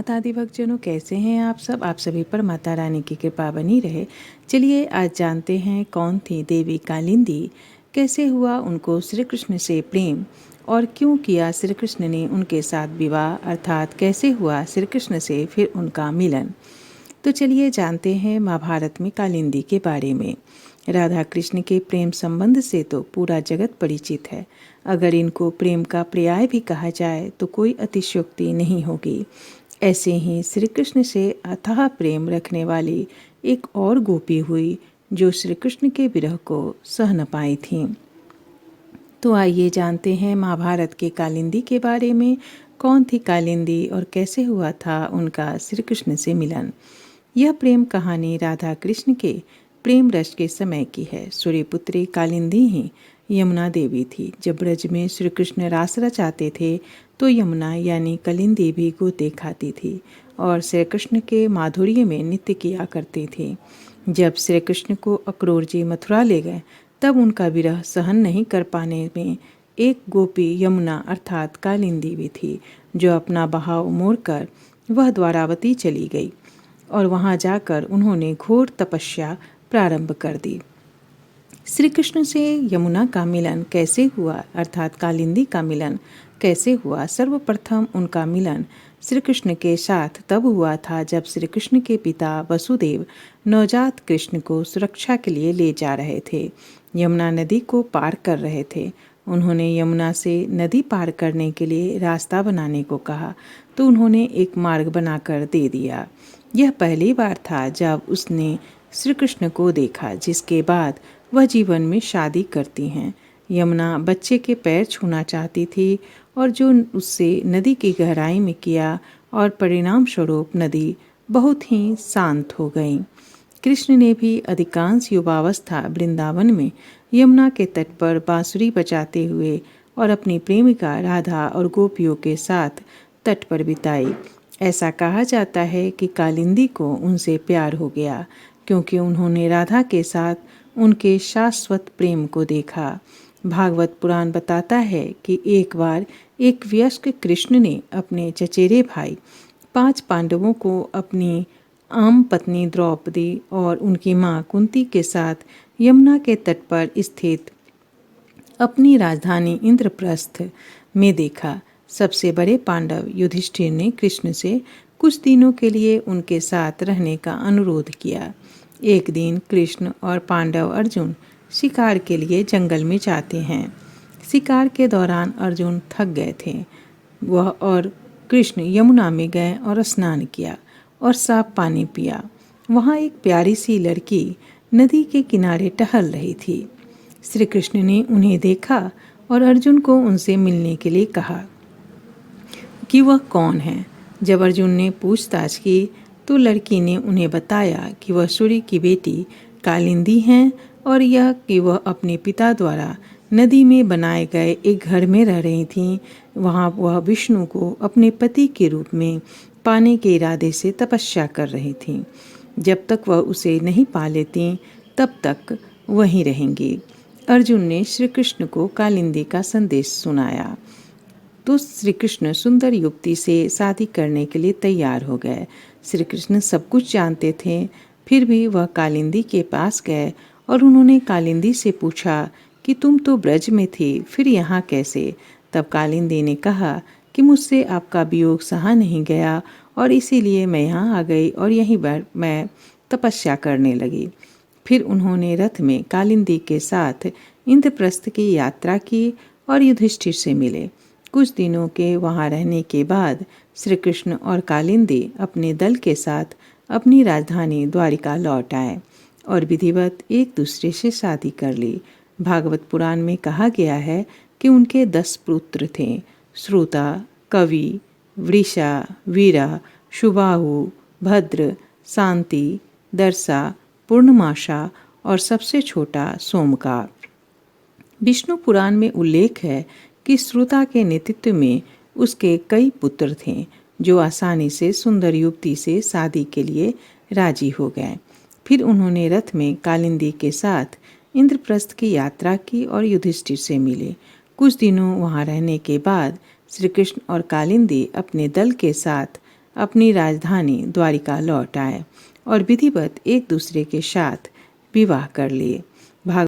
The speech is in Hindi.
माता आदि भक्तजनों, कैसे हैं आप सभी पर माता रानी की कृपा बनी रहे। चलिए आज जानते हैं कौन थी देवी कालिंदी, कैसे हुआ उनको श्री कृष्ण से प्रेम और क्यों किया श्री कृष्ण ने उनके साथ विवाह, अर्थात कैसे हुआ श्री कृष्ण से फिर उनका मिलन। तो चलिए जानते हैं महाभारत में कालिंदी के बारे में। राधा कृष्ण के प्रेम संबंध से तो पूरा जगत परिचित है। अगर इनको प्रेम का पर्याय भी कहा जाए तो कोई अतिशयोक्ति नहीं होगी। ऐसे ही श्री कृष्ण से अथाह प्रेम रखने वाली एक और गोपी हुई जो श्री कृष्ण के विरह को सह न पाई थीं। तो आइए जानते हैं महाभारत के कालिंदी के बारे में। कौन थी कालिंदी और कैसे हुआ था उनका श्री कृष्ण से मिलन। यह प्रेम कहानी राधा कृष्ण के प्रेम रस के समय की है। सूर्यपुत्री कालिंदी ही यमुना देवी थी। जब ब्रज में श्री कृष्ण रास रचाते थे तो यमुना यानी कालिंदी भी गोते खाती थी और श्री कृष्ण के माधुर्य में नृत्य किया करती थी। जब श्री कृष्ण को अक्रूर जी मथुरा ले गए तब उनका विरह सहन नहीं कर पाने में एक गोपी यमुना अर्थात कालिंदी भी थी, जो अपना बहाव मोड़कर वह द्वारावती चली गई और वहां जाकर उन्होंने घोर तपस्या प्रारंभ कर दी। श्री कृष्ण से यमुना का मिलन कैसे हुआ, अर्थात कालिंदी का मिलन कैसे हुआ। सर्वप्रथम उनका मिलन श्री कृष्ण के साथ तब हुआ था जब श्री कृष्ण के पिता वसुदेव नवजात कृष्ण को सुरक्षा के लिए ले जा रहे थे। यमुना नदी को पार कर रहे थे। उन्होंने यमुना से नदी पार करने के लिए रास्ता बनाने को कहा तो उन्होंने एक मार्ग बनाकर दे दिया। यह पहली बार था जब उसने श्री कृष्ण को देखा, जिसके बाद वह जीवन में शादी करती हैं। यमुना बच्चे के पैर छूना चाहती थी और जो उससे नदी की गहराई में किया और परिणाम स्वरूप नदी बहुत ही शांत हो गई। कृष्ण ने भी अधिकांश युवावस्था वृंदावन में यमुना के तट पर बांसुरी बजाते हुए और अपनी प्रेमिका राधा और गोपियों के साथ तट पर बिताई। ऐसा कहा जाता है कि कालिंदी को उनसे प्यार हो गया क्योंकि उन्होंने राधा के साथ उनके शाश्वत प्रेम को देखा। भागवत पुराण बताता है कि एक बार एक वयस्क कृष्ण ने अपने चचेरे भाई 5 पांडवों को अपनी आम पत्नी द्रौपदी और उनकी मां कुंती के साथ यमुना के तट पर स्थित अपनी राजधानी इंद्रप्रस्थ में देखा। सबसे बड़े पांडव युधिष्ठिर ने कृष्ण से कुछ दिनों के लिए उनके साथ रहने का अनुरोध किया। एक दिन कृष्ण और पांडव अर्जुन शिकार के लिए जंगल में जाते हैं। शिकार के दौरान अर्जुन थक गए थे। वह और कृष्ण यमुना में गए और स्नान किया और साफ पानी पिया। वहाँ एक प्यारी सी लड़की नदी के किनारे टहल रही थी। श्री कृष्ण ने उन्हें देखा और अर्जुन को उनसे मिलने के लिए कहा कि वह कौन है। जब अर्जुन ने पूछताछ की तो लड़की ने उन्हें बताया कि वह सूर्य की बेटी कालिंदी हैं और यह कि वह अपने पिता द्वारा नदी में बनाए गए एक घर में रह रही थीं। वहाँ वह विष्णु को अपने पति के रूप में पाने के इरादे से तपस्या कर रही थीं। जब तक वह उसे नहीं पा लेती तब तक वहीं रहेंगी। अर्जुन ने श्री कृष्ण को कालिंदी का संदेश सुनाया तो श्री कृष्ण सुंदर युवती से शादी करने के लिए तैयार हो गए। श्री कृष्ण सब कुछ जानते थे, फिर भी वह कालिंदी के पास गए और उन्होंने कालिंदी से पूछा कि तुम तो ब्रज में थी, फिर यहाँ कैसे। तब कालिंदी ने कहा कि मुझसे आपका वियोग सहा नहीं गया और इसीलिए मैं यहाँ आ गई और यहीं पर मैं तपस्या करने लगी। फिर उन्होंने रथ में कालिंदी के साथ इंद्रप्रस्थ की यात्रा की और युधिष्ठिर से मिले। कुछ दिनों के वहाँ रहने के बाद श्री कृष्ण और कालिंदी अपने दल के साथ अपनी राजधानी द्वारिका लौट आए और विधिवत एक दूसरे से शादी कर ली। भागवत पुराण में कहा गया है कि उनके 10 पुत्र थे, श्रुता, कवि, वृषा, वीरा, शुबाहु, भद्र, शांति, दर्शा, पूर्णमाशा और सबसे छोटा सोमका। विष्णु पुराण में उल्लेख है कि श्रुता के नेतृत्व में उसके कई पुत्र थे जो आसानी से सुंदर युवती से शादी के लिए राजी हो गए। फिर उन्होंने रथ में कालिंदी के साथ इंद्रप्रस्थ की यात्रा की और युधिष्ठिर से मिले। कुछ दिनों वहाँ रहने के बाद श्री कृष्ण और कालिंदी अपने दल के साथ अपनी राजधानी द्वारिका लौट आए और विधिवत एक दूसरे के साथ विवाह कर लिए।